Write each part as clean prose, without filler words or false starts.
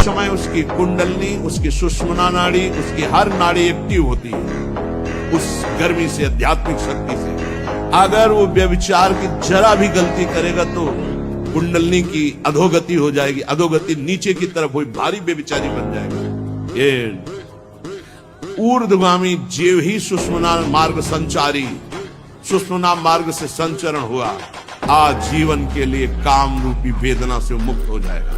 समय उसकी कुंडलनी, उसकी सुषुम्ना नाड़ी, उसकी हर नाड़ी एक्टिव होती है उस गर्मी से, आध्यात्मिक शक्ति से। अगर वो व्यभिचार की जरा भी गलती करेगा तो कुंडलनी की अधोगति हो जाएगी, अधोगति नीचे की तरफ हुई, भारी व्यभिचारी बन जाएगा। ये ऊर्ध्वगामी जीव ही सुषुम्ना मार्ग संचारी, सुषुम्ना मार्ग से संचरण हुआ, आज जीवन के लिए काम रूपी वेदना से मुक्त हो जाएगा।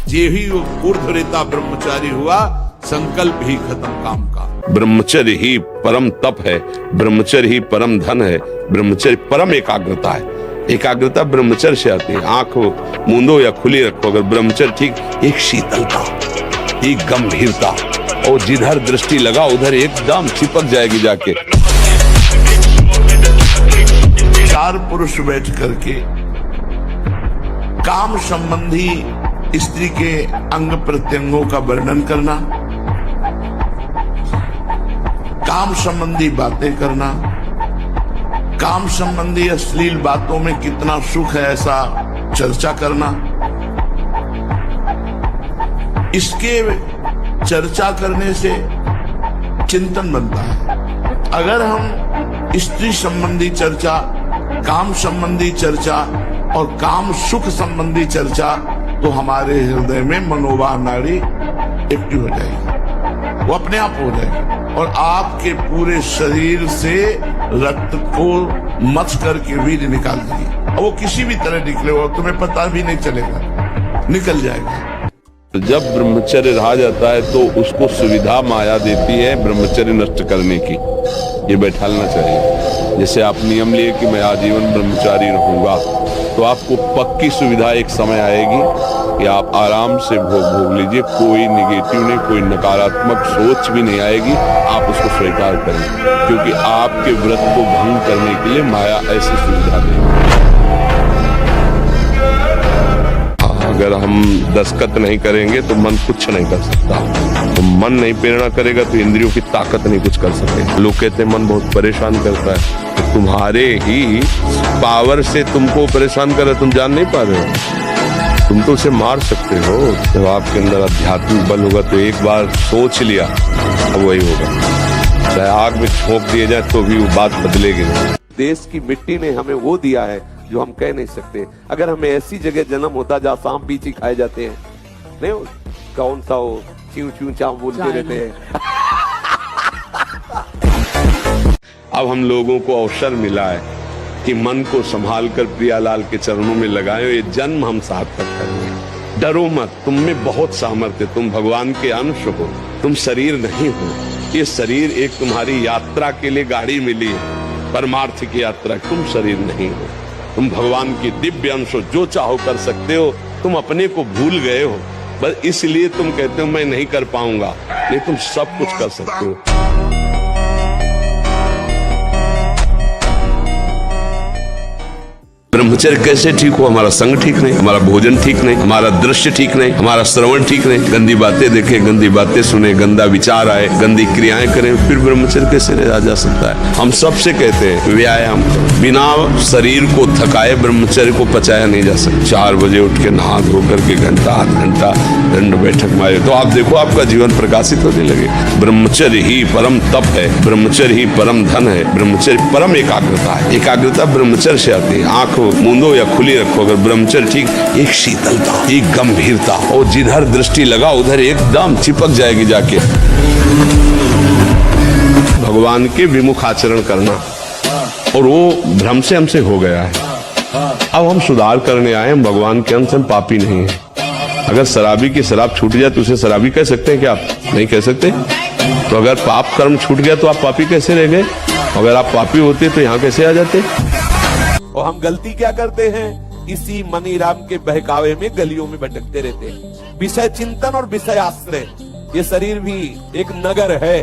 जीव ही वो ऊर्ध्वरेता ब्रह्मचारी हुआ, संकल्प ही खत्म काम का। ब्रह्मचर्य ही परम तप है, ब्रह्मचर्य ही परम धन है, ब्रह्मचर्य परम एकाग्रता है। एकाग्रता ब्रह्मचर्य से आती है। आंख मूंदो या खुली रखो, अगर ब्रह्मचर्य ठीक, एक शीतलता, एक गंभीरता, और जिधर दृष्टि लगा उधर एकदम चिपक जाएगी जाके। चार पुरुष बैठ करके काम संबंधी स्त्री के अंग प्रत्यंगों का वर्णन करना, काम संबंधी बातें करना, काम संबंधी अश्लील बातों में कितना सुख है ऐसा चर्चा करना, इसके चर्चा करने से चिंतन बनता है। अगर हम स्त्री संबंधी चर्चा, काम संबंधी चर्चा और काम सुख संबंधी चर्चा, तो हमारे हृदय में मनोवाह नाड़ी एक्टिव हो जाएगी, वो अपने आप हो जाएगी और आपके पूरे शरीर से रक्त को मथ करके वीर्य निकाल देगी। और वो किसी भी तरह निकले और तुम्हें पता भी नहीं चलेगा, निकल जाएगा। जब ब्रह्मचर्य रहा जाता है तो उसको सुविधा माया देती है ब्रह्मचर्य नष्ट करने की। ये बैठालना चाहिए। जैसे आप नियम लिए कि मैं आजीवन ब्रह्मचारी रहूंगा, तो आपको पक्की सुविधा एक समय आएगी कि आप आराम से भोग लीजिए, कोई निगेटिव नहीं, कोई नकारात्मक सोच भी नहीं आएगी, आप उसको स्वीकार करेंगे, क्योंकि आपके व्रत को भंग करने के लिए माया ऐसी सुविधा देगी। अगर हम दस्तखत नहीं करेंगे तो मन कुछ नहीं कर सकता, तो मन नहीं प्रेरणा करेगा तो इंद्रियों की ताकत नहीं कुछ कर सके। लोग कहते हैं मन बहुत परेशान करता है, तो तुम्हारे ही पावर से तुमको परेशान कर रहा है, तुम जान नहीं पा रहे हो, तुम तो उसे मार सकते हो। जब आपके अंदर आध्यात्मिक बल होगा तो एक बार सोच लिया अब वही होगा, चाहे आग में झोंक दिए जाए तो भी वो बात बदलेगी नहीं। देश की मिट्टी ने हमें वो दिया है जो हम कह नहीं सकते। अगर हमें ऐसी जगह जन्म होता जहाँ सांप बीची खाए जाते हैं, नहीं कौन सा हो च्यू च्यू चाव बोलते रहते हैं। अब हम लोगों को अवसर मिला है कि मन को संभाल कर प्रियालाल के चरणों में लगाएं, ये जन्म हम सार्थक करेंगे। डरो मत, तुम में बहुत सामर्थ्य, तुम भगवान के अंश हो, तुम शरीर नहीं हो। ये शरीर एक तुम्हारी यात्रा के लिए गाड़ी मिली है, परमार्थ की यात्रा, तुम शरीर नहीं हो, तुम भगवान की दिव्य अंश हो, जो चाहो कर सकते हो। तुम अपने को भूल गए हो, बस इसलिए तुम कहते हो मैं नहीं कर पाऊंगा, नहीं तुम सब कुछ कर सकते हो। ब्रह्मचर्य कैसे ठीक हो? हमारा संग ठीक नहीं, हमारा भोजन ठीक नहीं, हमारा दृश्य ठीक नहीं, हमारा श्रवण ठीक नहीं, गंदी बातें देखें, गंदी बातें सुने, गंदा विचार आए, गंदी क्रियाएं करें, फिर ब्रह्मचर्य कैसे रहा जा सकता है? हम सबसे कहते हैं व्यायाम, बिना शरीर को थकाए ब्रह्मचर्य को पचाया नहीं जा सकता। 4 बजे उठ के नहा धो करके घंटा आध घंटा दंड बैठक मारे तो आप देखो आपका जीवन प्रकाशित होने लगे। ब्रह्मचर्य ही परम तप है, ब्रह्मचर्य ही परम धन है, ब्रह्मचर्य परम एकाग्रता है। एकाग्रता ब्रह्मचर्य से आती है। आंख मूंदो या खुली रखो, अगर ब्रह्मचर्य ठीक, एक शीतलता, एक गंभीरता, और जिधर दृष्टि लगा उधर एकदम चिपक जाएगी जाके। भगवान के विमुख आचरण करना, और वो भ्रम से हमसे हो गया है। अब हम सुधार करने आए, हम भगवान के अंश, हम पापी नहीं है। अगर शराबी की शराब छूट जाए तो उसे शराबी कह सकते हैं क्या? आप नहीं कह सकते। तो अगर पाप कर्म छूट गया तो आप पापी कैसे रह गए? अगर आप पापी होते तो यहाँ कैसे आ जाते? और हम गलती क्या करते हैं? इसी मनीराम के बहकावे में गलियों में भटकते रहते हैं। विषय चिंतन और विषय आश्रय, ये शरीर भी एक नगर है,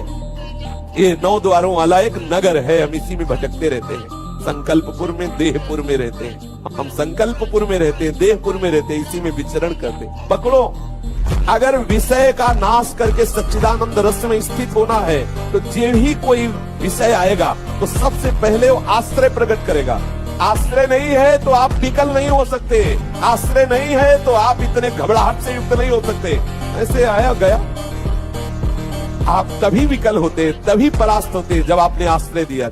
ये 9 द्वारों वाला एक नगर है, हम इसी में भटकते रहते हैं। संकल्पपुर में, देहपुर में रहते हैं हम, संकल्पपुर में रहते हैं, देहपुर में रहते हैं, इसी में विचरण करते हैं। पकड़ो, अगर विषय का नाश करके सच्चिदानंद रस में स्थित होना है तो जो ही कोई विषय आएगा तो सबसे पहले वो आश्रय प्रकट करेगा। आश्रय नहीं है तो आप विकल नहीं हो सकते, आश्रय नहीं है तो आप इतने घबराहट से युक्त नहीं हो सकते। ऐसे आया गया, आप तभी विकल होते, तभी परास्त होते जब आपने आश्रय दिया।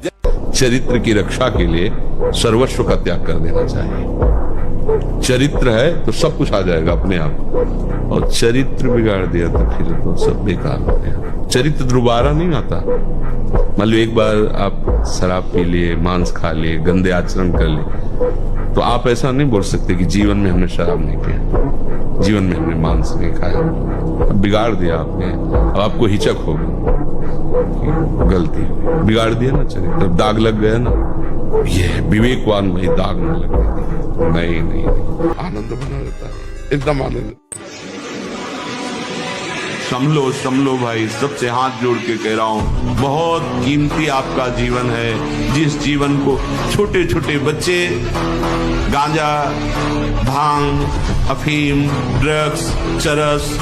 चरित्र की रक्षा के लिए सर्वस्व का त्याग कर देना चाहिए। चरित्र है तो सब कुछ आ जाएगा अपने आप, और चरित्र बिगाड़ दिया तो फिर तो सब बेकार हो गया। चरित्र दोबारा नहीं आता। मान लो एक बार आप शराब पी लिए, मांस खा लिए, गंदे आचरण कर लिए, तो आप ऐसा नहीं बोल सकते कि जीवन में हमने शराब नहीं पिया, जीवन में हमने मांस नहीं खाया। अब बिगाड़ दिया आपने, अब आपको हिचक होगी, गलती बिगाड़ दिया ना चरित्र, दाग लग गया ना। ये विवेकवान वही दाग न लगने देगा। नहीं, आनंद बना रहता है, एकदम आनंद। समलो भाई, सबसे हाथ जोड़ के कह रहा हूं, बहुत कीमती आपका जीवन है। जिस जीवन को छोटे छोटे बच्चे गांजा, भांग, अफीम, ड्रग्स, चरस,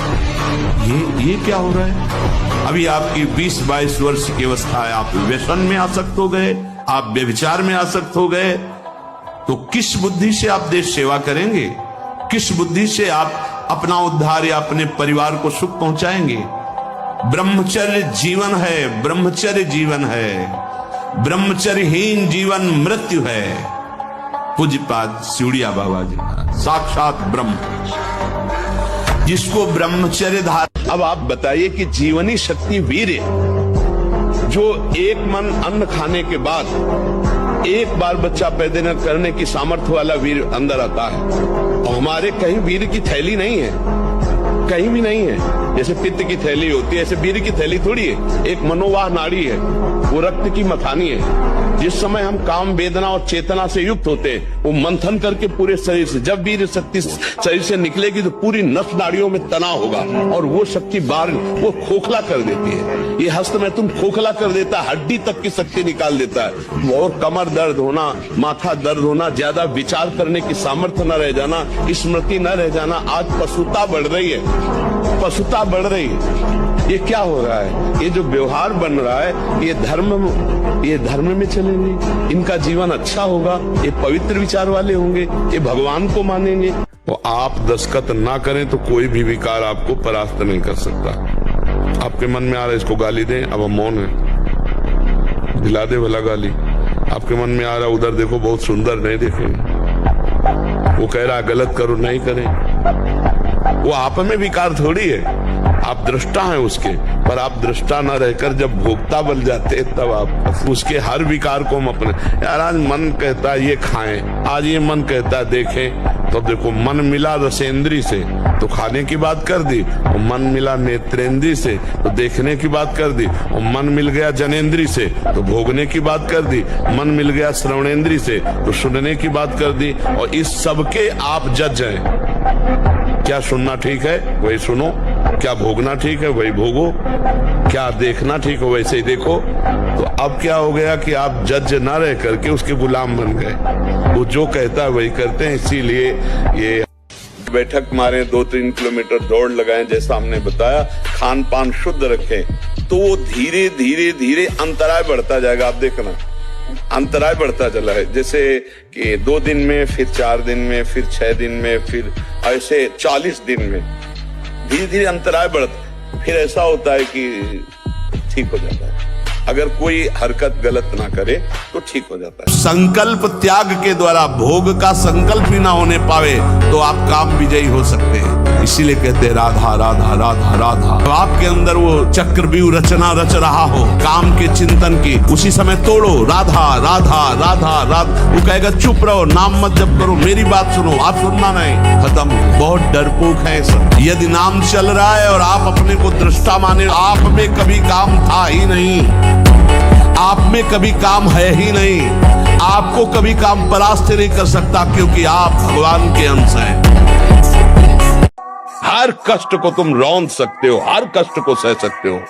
ये क्या हो रहा है? अभी आपकी 20-22 वर्ष की अवस्था है, आप व्यसन में आसक्त हो गए, आप व्यभिचार में आसक्त हो गए, तो किस बुद्धि से आप देश सेवा करेंगे? किस बुद्धि से आप अपना उद्धार या अपने परिवार को सुख पहुंचाएंगे? ब्रह्मचर्य जीवन है, ब्रह्मचर्य जीवन है, ब्रह्मचर्यहीन जीवन मृत्यु है। पूज्यपाद सिउड़िया बाबा जी साक्षात ब्रह्म, जिसको ब्रह्मचर्य धार। अब आप बताइए कि जीवनी शक्ति वीर, जो एक मन अन्न खाने के बाद एक बार बच्चा पैदा करने की सामर्थ्य वाला वीर अंदर आता है, और हमारे कहीं वीर की थैली नहीं है, कहीं भी नहीं है। जैसे पित्त की थैली होती है, ऐसे वीर की थैली थोड़ी है, एक मनोवाह नाड़ी है, वो रक्त की मथानी है। जिस समय हम काम, वेदना और चेतना से युक्त होते हैं, वो मंथन करके पूरे शरीर से, जब वीर शक्ति शरीर से निकलेगी तो पूरी नस नाड़ियों में तनाव होगा, और वो शक्ति बाहर वो खोखला कर देती है। ये हस्त में तुम खोखला कर देता है, हड्डी तक की शक्ति निकाल देता है। और कमर दर्द होना, माथा दर्द होना, ज्यादा विचार करने की सामर्थ्य न रह जाना, स्मृति न रह जाना। आज पशुता बढ़ रही है, पशुता बढ़ रही है। ये क्या हो रहा है? ये जो व्यवहार बन रहा है, ये धर्म में चलेंगे, इनका जीवन अच्छा होगा, ये पवित्र विचार वाले होंगे, ये भगवान को मानेंगे। तो आप दस्तखत ना करें तो कोई भी विकार आपको परास्त नहीं कर सकता। आपके मन में आ रहा है इसको गाली दें, अब हम मौन है, दिला दे भला गाली। आपके मन में आ रहा उधर देखो बहुत सुंदर, नहीं देखेंगे। वो कह रहा गलत करो, नहीं करें। वो आप में विकार थोड़ी है, आप दृष्टा हैं उसके, पर आप दृष्टा न रहकर जब भोक्ता बन जाते हैं, तब आप उसके हर विकार को हम अपने, यार आज मन कहता है ये खाएं, आज ये मन कहता है देखें, तो देखो मन मिला रसेंद्री से तो खाने की बात कर दी, और मन मिला नेत्रेंद्री से तो देखने की बात कर दी, और मन मिल गया जनेंद्री से तो भोगने की बात कर दी, मन मिल गया श्रवणेंद्री से तो सुनने की बात कर दी। और इस सबके आप जज हैं। क्या सुनना ठीक है वही सुनो, क्या भोगना ठीक है वही भोगो, क्या देखना ठीक हो वैसे ही देखो। तो अब क्या हो गया कि आप जज ना रह करके उसके गुलाम बन गए, वो जो कहता है वही करते हैं। इसीलिए ये बैठक मारें, 2-3 किलोमीटर दौड़ लगाएं, जैसा हमने बताया, खान पान शुद्ध रखें, तो वो धीरे धीरे धीरे अंतराय बढ़ता जाएगा। आप देखना अंतराय बढ़ता चला है, जैसे कि 2 दिन में, फिर 4 दिन में, फिर 6 दिन में, फिर ऐसे 40 दिन में धीरे धीरे अंतराय बढ़ता, फिर ऐसा होता है कि ठीक हो जाता है। अगर कोई हरकत गलत ना करे तो ठीक हो जाता है। संकल्प त्याग के द्वारा भोग का संकल्प भी ना होने पावे तो आप काम विजयी हो सकते हैं। इसीलिए कहते हैं राधा राधा राधा राधा। तो आपके अंदर वो चक्रव्यूह रचना रच रहा हो काम के चिंतन की, उसी समय तोड़ो राधा राधा राधा राधा। वो कहेगा चुप रहो, नाम मत जप करो, मेरी बात सुनो, आप सुनना नहीं, खत्म। बहुत डरपोक है सब। यदि नाम चल रहा है और आप अपने को दृष्टा माने, आप में कभी काम था ही नहीं, आप में कभी काम है ही नहीं, आपको कभी काम परास्त नहीं कर सकता, क्योंकि आप भगवान के अंश हैं। हर कष्ट को तुम रौंद सकते हो, हर कष्ट को सह सकते हो,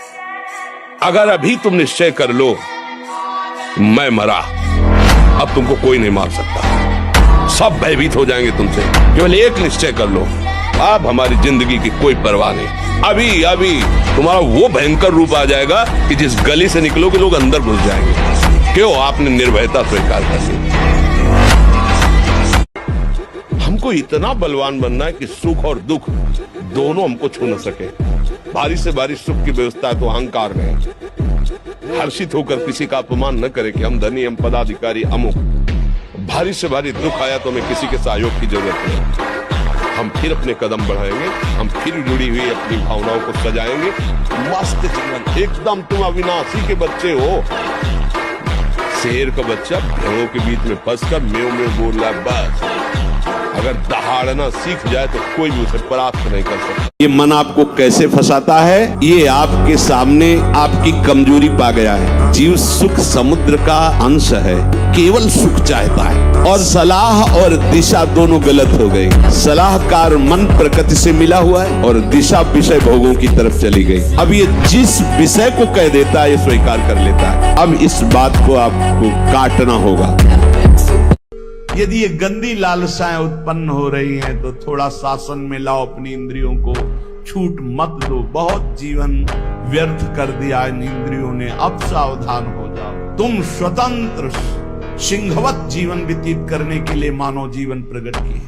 अगर अभी तुम निश्चय कर लो मैं मरा, अब तुमको कोई नहीं मार सकता। सब भयभीत हो जाएंगे तुमसे, केवल एक निश्चय कर लो, अब हमारी जिंदगी की कोई परवाह नहीं। अभी अभी तुम्हारा वो भयंकर रूप आ जाएगा कि जिस गली से निकलोगे लोग अंदर घुस जाएंगे। क्यों? आपने निर्भयता स्वीकार कर ली। हमको इतना बलवान बनना है कि सुख और दुख दोनों हमको छू न सके। भारी से भारी सुख की व्यवस्था है तो अहंकार में हर्षित होकर किसी का अपमान न करे कि हम धनी, हम पदाधिकारी, अमुक। भारी से भारी दुख आया तो हमें किसी के सहयोग की जरूरत नहीं। हम फिर अपने कदम बढ़ाएंगे, हम फिर जुड़ी हुई अपनी भावनाओं को सजाएंगे। मस्त जीवन, एकदम तुम अविनाशी के बच्चे हो। शेर का बच्चा भेड़ों के बीच में फंसकर म्यों म्यों बोल रहा है, बस अगर दहाड़ना सीख जाए तो कोई भी उसे परास्त नहीं कर सकता। ये मन आपको कैसे फंसाता है, ये आपके सामने आपकी कमजोरी पा गया है। जीव सुख समुद्र का अंश है, केवल सुख चाहता है, और सलाह और दिशा दोनों गलत हो गई। सलाहकार मन प्रकृति से मिला हुआ है और दिशा विषय भोगों की तरफ चली गई। अब ये जिस विषय को कह देता है ये स्वीकार कर लेता है। अब इस बात को आपको काटना होगा। यदि ये गंदी लालसाएं उत्पन्न हो रही हैं तो थोड़ा शासन में लाओ अपनी इंद्रियों को, छूट मत दो। बहुत जीवन व्यर्थ कर दिया इन इंद्रियों ने, अब सावधान हो जाओ। तुम स्वतंत्र सिंहवत जीवन व्यतीत करने के लिए मानव जीवन प्रकट किए।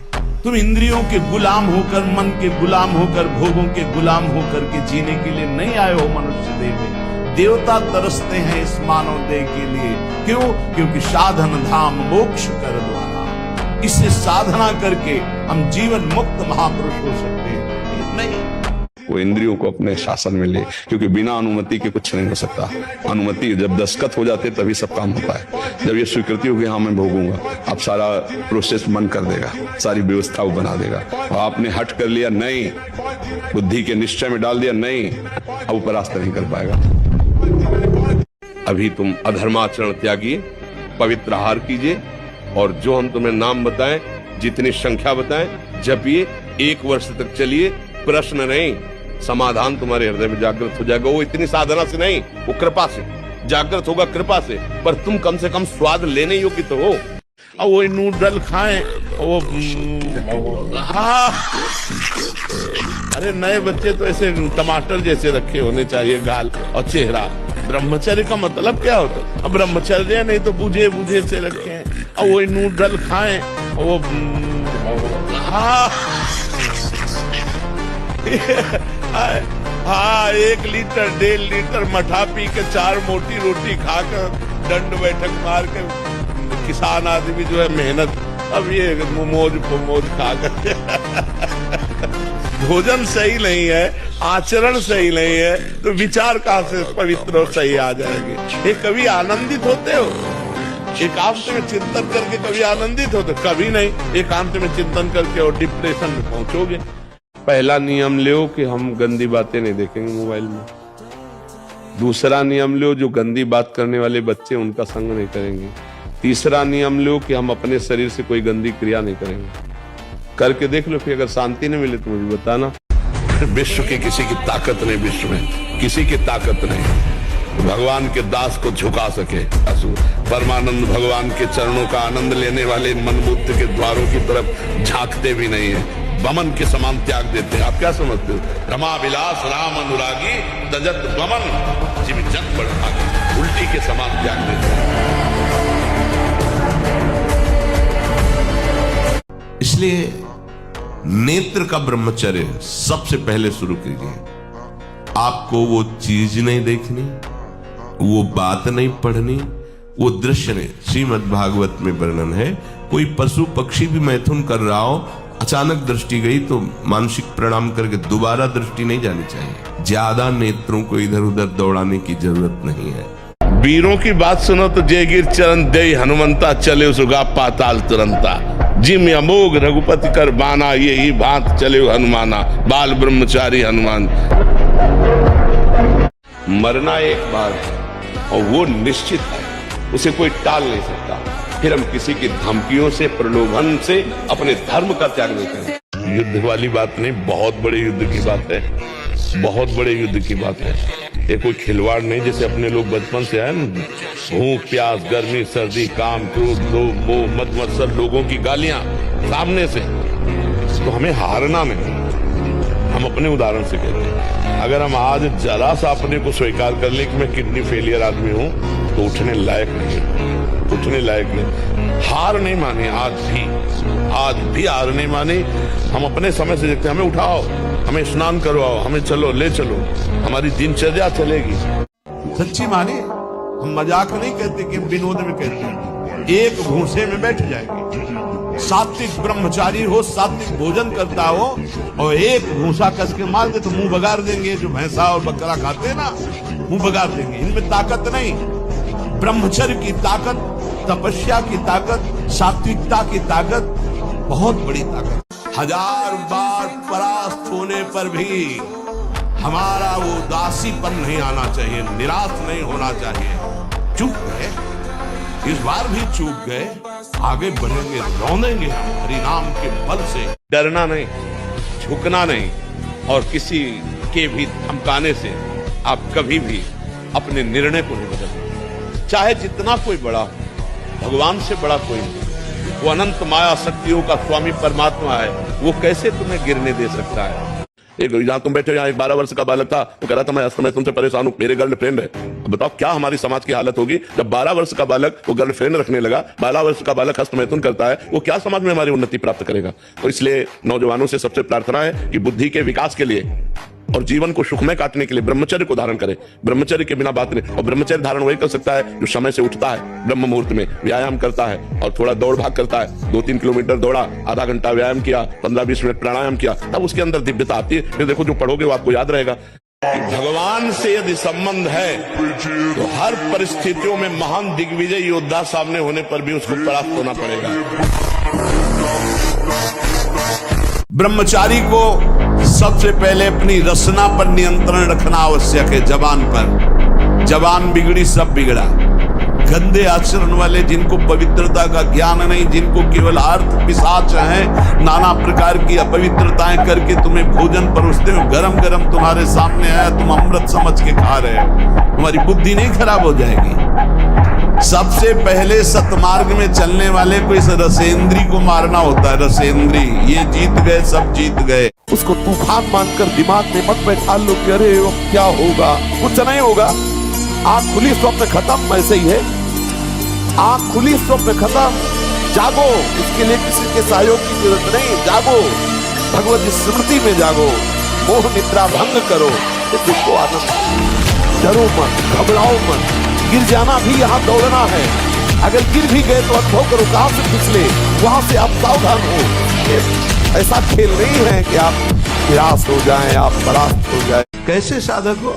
तुम इंद्रियों के गुलाम होकर, मन के गुलाम होकर, भोगों के गुलाम होकर के जीने के लिए नहीं आए हो मनुष्य देह में। देवता तरसते हैं इस मानव देह के लिए। क्यों? क्योंकि साधन धाम मोक्ष कर द्वारा, इससे साधना करके हम जीवन मुक्त महापुरुष हो सकते हैं। नहीं, वो इंद्रियों को अपने शासन में ले, क्योंकि बिना अनुमति के कुछ नहीं हो सकता। अनुमति जब दस्तखत हो जाते तभी सब काम होता है। जब ये स्वीकृति होगी हाँ मैं भोगूंगा, अब सारा प्रोसेस मन कर देगा, सारी व्यवस्था वो बना देगा। और आपने हट कर लिया नहीं, बुद्धि के निश्चय में डाल दिया नहीं, अब वो परास्त नहीं कर पाएगा। अभी तुम अधर्माचरण त्यागिए, पवित्र आहार कीजिए, और जो हम तुम्हें नाम बताएं, जितनी संख्या बताएं, जपिए। 1 वर्ष तक चलिए, प्रश्न नहीं, समाधान तुम्हारे हृदय में जागृत हो जाएगा। वो इतनी साधना से नहीं, वो कृपा से जागृत होगा, कृपा से। पर तुम कम से कम स्वाद लेने योग्य तो हो। अब वो नूडल खाएं, वो अरे नए बच्चे तो ऐसे टमाटर जैसे रखे होने चाहिए गाल और चेहरा। ब्रह्मचर्य का मतलब क्या होता है? अब ब्रह्मचर्य नहीं तो बुझे बुझे से रखे हैं। अब वो नूडल खाएं, वो हाँ 1 लीटर 1.5 लीटर मठा पी के 4 मोटी रोटी खाकर दंड बैठक मार के किसान आदमी जो है मेहनत, अब ये मोमोज खाकर भोजन सही नहीं है, आचरण सही नहीं है, तो विचार कहां से पवित्र और सही आ जाएंगे। ये कभी आनंदित होते हो? एकांत में चिंतन करके कभी आनंदित होते? कभी नहीं। एकांत में चिंतन करके और डिप्रेशन में पहुंचोगे। पहला नियम लो कि हम गंदी बातें नहीं देखेंगे मोबाइल में। दूसरा नियम लो, जो गंदी बात करने वाले बच्चे उनका संग नहीं करेंगे। तीसरा नियम लो कि हम अपने शरीर से कोई गंदी क्रिया नहीं करेंगे। करके देख लो, फिर अगर शांति नहीं मिले तो मुझे बताना। विश्व की किसी की ताकत नहीं, विश्व में किसी की ताकत नहीं भगवान के दास को झुका सके। परमानंद भगवान के चरणों का आनंद लेने वाले मनबुद्ध के द्वारों की तरफ झांकते भी नहीं है, बमन के समान त्याग देते हैं। आप क्या समझते हो? रमा विलास राम अनुरागी तजत बमन, जिम जग बढ़ा उल्टी के समान त्याग देते हैं। इसलिए नेत्र का ब्रह्मचर्य सबसे पहले शुरू कीजिए। आपको वो चीज नहीं देखनी, वो बात नहीं पढ़नी, वो दृश्य नहीं। श्रीमद् भागवत में वर्णन है, कोई पशु पक्षी भी मैथुन कर रहा हो, अचानक दृष्टि गई तो मानसिक प्रणाम करके दोबारा दृष्टि नहीं जानी चाहिए। ज्यादा नेत्रों को इधर उधर दौड़ाने की जरूरत नहीं है। वीरों की बात सुनो तो जय गिर चरण दे हनुमंता, चले सुगा पाताल तुरंता। जिम अमोघ रघुपति कर बाना, ये ही बात चले हनुमाना। बाल ब्रह्मचारी हनुमान। मरना एक बार और वो निश्चित है, उसे कोई टाल नहीं सकता। फिर हम किसी की धमकियों से, प्रलोभन से अपने धर्म का त्याग नहीं करें। युद्ध वाली बात नहीं, बहुत बड़े युद्ध की बात है, बहुत बड़े युद्ध की बात है। ये कोई खिलवाड़ नहीं, जैसे अपने लोग बचपन से आए ना, भूख प्यास गर्मी सर्दी काम क्रोध लोभ मोह मद मत्सर, लोगों की गालियां सामने से, तो हमें हारना नहीं। हम अपने उदाहरण से कहते हैं, अगर हम आज जरा सा अपने को स्वीकार कर ले कि मैं किडनी फेलियर आदमी हूं, तो उठने लायक नहीं। पूछने लायक नहीं। हार नहीं मानी, आज भी हार नहीं मानी। हम अपने समय से देखते हैं, हमें उठाओ, हमें स्नान करवाओ, हमें चलो, ले चलो, हमारी दिनचर्या चलेगी। सच्ची माने, हम मजाक नहीं कहते कि हम विनोद में कहते हैं। एक भूसे में बैठ जाएंगे। सात्विक ब्रह्मचारी हो, सात्विक भोजन करता हो और एक भूसा कस के मार दे तो मुंह बगाड़ देंगे। जो भैंसा और बकरा खाते हैं ना, मुंह बगाड़ देंगे। इनमें ताकत नहीं। ब्रह्मचर्य की ताकत, तपस्या की ताकत, सात्विकता की ताकत बहुत बड़ी ताकत। 1000 बार परास्त होने पर भी हमारा वो उदासीपन नहीं आना चाहिए, निराश नहीं होना चाहिए। चूक गए, इस बार भी चूक गए, आगे बढ़ेंगे, रौंदेंगे हम हरिनाम के बल से। डरना नहीं, झुकना नहीं, और किसी के भी धमकाने से आप कभी भी अपने निर्णय को नहीं बदलते। चाहे जितना कोई बड़ा हो, भगवान से बड़ा कोई नहीं। वो अनंत माया शक्तियों का स्वामी परमात्मा है, वो कैसे तुम्हें गिरने दे सकता है। एक जहाँ तुम बैठे, यहाँ एक 12 वर्ष का बालक था, वो कह रहा था मैं तुमसे परेशान हूँ, मेरे गर्लफ्रेंड है। अब बताओ क्या हमारी समाज की हालत होगी जब 12 वर्ष का बालक वो गर्लफ्रेंड रखने लगा। 12 वर्ष का बालक हस्तमैथुन करता है, वो क्या समाज में हमारी उन्नति प्राप्त करेगा। तो इसलिए नौजवानों से सबसे प्रार्थना है कि बुद्धि के विकास के लिए और जीवन को सुखमय काटने के लिए ब्रह्मचर्य को धारण करें। ब्रह्मचर्य के बिना बात नहीं। और ब्रह्मचर्य धारण वही कर सकता है जो समय से उठता है, ब्रह्म मुहूर्त में व्यायाम करता है और थोड़ा दौड़ भाग करता है। 2-3 किलोमीटर दौड़ा, आधा घंटा व्यायाम किया, 15-20 मिनट प्राणायाम किया, तब उसके अंदर दिव्यता आती है। फिर देखो जो पढ़ोगे वो आपको याद रहेगा। भगवान से यदि संबंध है तो हर परिस्थितियों में महान दिग्विजय योद्धा सामने होने पर भी उसको परास्त होना पड़ेगा। ब्रह्मचारी को सबसे पहले अपनी रसना पर नियंत्रण रखना आवश्यक है। जबान पर, जबान बिगड़ी सब बिगड़ा। गंदे आचरण वाले, जिनको पवित्रता का ज्ञान नहीं, जिनको केवल अर्थ पिशाच हैं, नाना प्रकार की अपवित्रताएं करके तुम्हें भोजन परोसते हो, गरम गरम तुम्हारे सामने आया, तुम अमृत समझ के खा रहे हो, तुम्हारी बुद्धि नहीं खराब हो जाएगी। सबसे पहले सतमार्ग में चलने वाले को इस रसेंद्री को मारना होता है। रसेंद्री, ये जीत गए, सब जीत गए। उसको तूफान मानकर दिमाग में मत बैठा लो कि अरे वो क्या होगा, कुछ नहीं होगा। आंख खुली स्वप्न खत्म, ऐसे ही है। आंख खुली स्वप्न खत्म, जागो। इसके लिए किसी के सहयोग की जरूरत नहीं, जागो, भगवत स्मृति में जागो, मोह निद्रा भंग करो, देखो आनंद। डरो मत, घबराओ मत, गिर जाना भी यहाँ दौड़ना है। अगर गिर भी गए तो अनुभव करो कहां से फिसले, वहां से आप सावधान हो। ऐसा खेल नहीं है कि आप निराश हो जाएं, आप परास्त हो जाएं। कैसे साधक हो?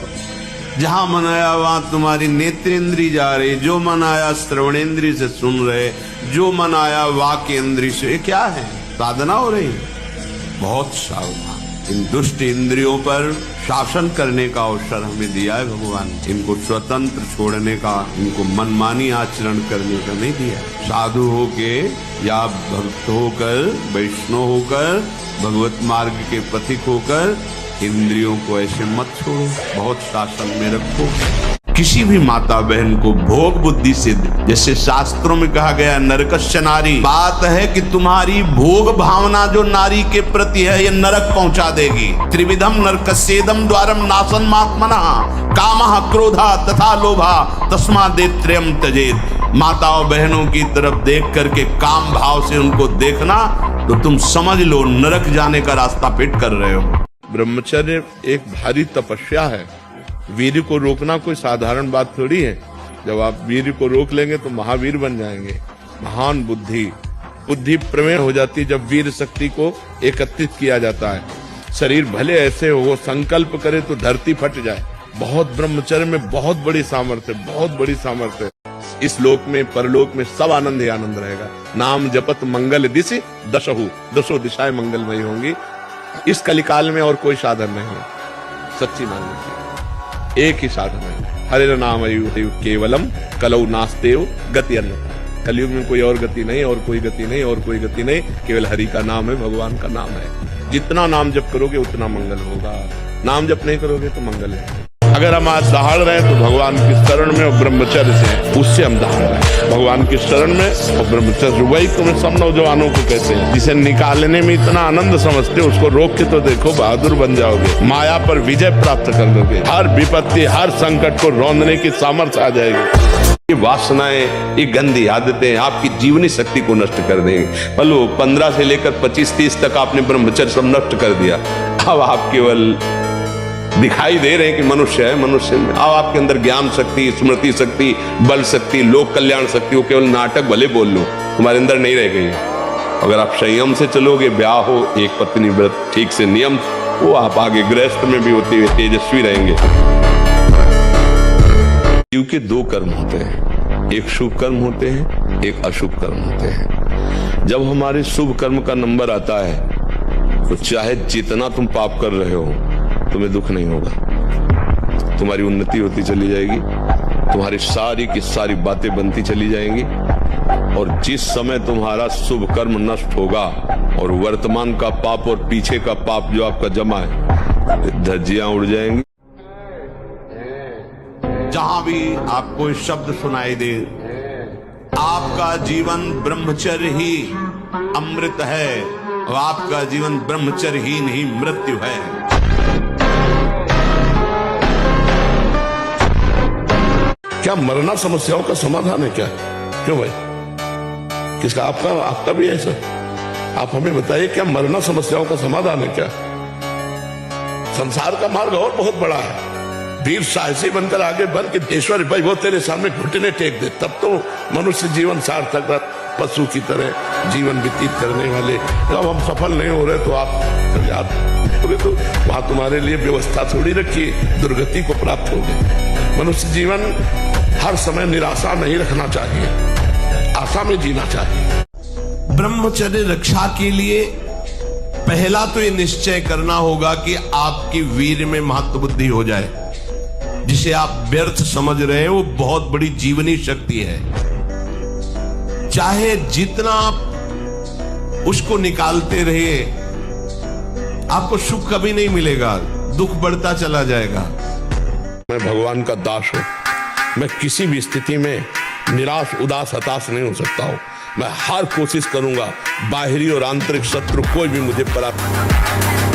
जहां मन आया वहां तुम्हारी नेत्रेंद्री जा रही, जो मन आया श्रवणेंद्री से सुन रहे, जो मन आया वाक्येंद्री से। ये क्या है? साधना हो रही है। बहुत सावधान। इन दुष्ट इंद्रियों पर शासन करने का अवसर हमें दिया है भगवान। इनको स्वतंत्र छोड़ने का, इनको मनमानी आचरण करने का नहीं दिया। साधु होके या भक्त होकर, वैष्णव होकर, भगवत मार्ग के पथिक होकर इंद्रियों को ऐसे मत छोड़ो, बहुत शासन में रखो। किसी भी माता बहन को भोग बुद्धि से, जैसे शास्त्रों में कहा गया नरकस्य नारी, बात है कि तुम्हारी भोग भावना जो नारी के प्रति है ये नरक पहुंचा देगी। त्रिविधम नरकस्येदम द्वारम नासन्मात्मनः कामः क्रोधा तथा लोभा तस्मादेत्रयम् त्यजेत्। माताओं बहनों की तरफ देख करके काम भाव से उनको देखना तो तुम समझ लो नरक जाने का रास्ता फिट कर रहे हो। ब्रह्मचर्य एक भारी तपस्या है। वीर को रोकना कोई साधारण बात थोड़ी है। जब आप वीर को रोक लेंगे तो महावीर बन जाएंगे। महान बुद्धि प्रवीण हो जाती है जब वीर शक्ति को एकत्रित किया जाता है। शरीर भले ऐसे हो, संकल्प करे तो धरती फट जाए। बहुत ब्रह्मचर्य में बहुत बड़ी सामर्थ्य, बहुत बड़ी सामर्थ्य। इस लोक में परलोक में सब आनंद ही आनंद रहेगा। नाम जपत मंगल दिशि दशहु, दसों दिशाएं मंगलमयी होंगी। इस कलिकाल में और कोई साधन नहीं है। सच्ची मान लीजिए, एक ही साधन है, हरे नाम केवलम कलौ नास्तेव गति अन्यथा। कलयुग में कोई और गति नहीं, और कोई गति नहीं, और कोई गति नहीं, केवल हरि का नाम है, भगवान का नाम है। जितना नाम जप करोगे उतना मंगल होगा। नाम जप नहीं करोगे तो मंगल है। अगर हम आज दहाड़ रहे हैं तो भगवान की शरण में और ब्रह्मचर्य से, उससे हम दहाड़ रहे हैं भगवान की शरण में और ब्रह्मचर्य। वही तुम्हें सब नौजवानों को कहते हैं, जिसे निकालने में इतना आनंद समझते हो उसको रोक के तो देखो, बहादुर बन जाओगे, माया पर विजय प्राप्त कर लोगे। हर विपत्ति, हर संकट को रौंदने की सामर्थ्य आ जाएगी। ये वासनाएं, ये गंदी आदतें आपकी जीवनी शक्ति को नष्ट कर देंगे। बोलो 15 से लेकर 25-30 तक आपने ब्रह्मचर्य सब नष्ट कर दिया। अब आप केवल दिखाई दे रहे हैं कि मनुष्य है, मनुष्य में अब आपके अंदर ज्ञान शक्ति, स्मृति शक्ति, बल शक्ति, लोक कल्याण शक्ति, वो केवल नाटक भले बोल लो, तुम्हारे अंदर नहीं रह गई। अगर आप संयम से चलोगे, ब्याह हो, एक पत्नी व्रत ठीक से नियम, वो आप आगे गृहस्थ में भी होते हुए तेजस्वी रहेंगे। क्योंकि दो कर्म होते हैं, एक शुभ कर्म होते हैं, एक अशुभ कर्म होते हैं। जब हमारे शुभ कर्म का नंबर आता है तो चाहे जितना तुम पाप कर रहे हो तुम्हें दुख नहीं होगा, तुम्हारी उन्नति होती चली जाएगी, तुम्हारी सारी की सारी बातें बनती चली जाएंगी। और जिस समय तुम्हारा शुभ कर्म नष्ट होगा और वर्तमान का पाप और पीछे का पाप जो आपका जमा है, धज्जियां उड़ जाएंगी। जहां भी आपको शब्द सुनाई दे, आपका जीवन ब्रह्मचर्य ही अमृत है और आपका जीवन ब्रह्मचर्यहीन ही मृत्यु है। क्या मरना समस्याओं का समाधान है क्या? क्यों भाई, किसका? आपका भी है सर? आप हमें बताइए, क्या मरना समस्याओं का समाधान है क्या? संसार का मार्ग और बहुत बड़ा है। वीर साहसी बनकर आगे बढ़ के ईश्वर भाई वो तेरे सामने घुटने टेक दे, तब तो मनुष्य जीवन सार्थक है। पशु की तरह जीवन व्यतीत करने वाले जब हम सफल नहीं हो रहे तो आप याद बोले तो वहां तुम्हारे लिए व्यवस्था थोड़ी रखी, दुर्गति को प्राप्त हो गए। मनुष्य जीवन हर समय निराशा नहीं रखना चाहिए, आशा में जीना चाहिए। ब्रह्मचर्य रक्षा के लिए पहला तो ये निश्चय करना होगा कि आपकी वीर में महत्व बुद्धि हो जाए। जिसे आप व्यर्थ समझ रहे हैं वो बहुत बड़ी जीवनी शक्ति है। चाहे जितना आप उसको निकालते रहिए, आपको सुख कभी नहीं मिलेगा, दुख बढ़ता चला जाएगा। मैं भगवान का दास हूं, मैं किसी भी स्थिति में निराश, उदास, हताश नहीं हो सकता हूं। मैं हर कोशिश करूंगा, बाहरी और आंतरिक शत्रु कोई भी मुझे परास्त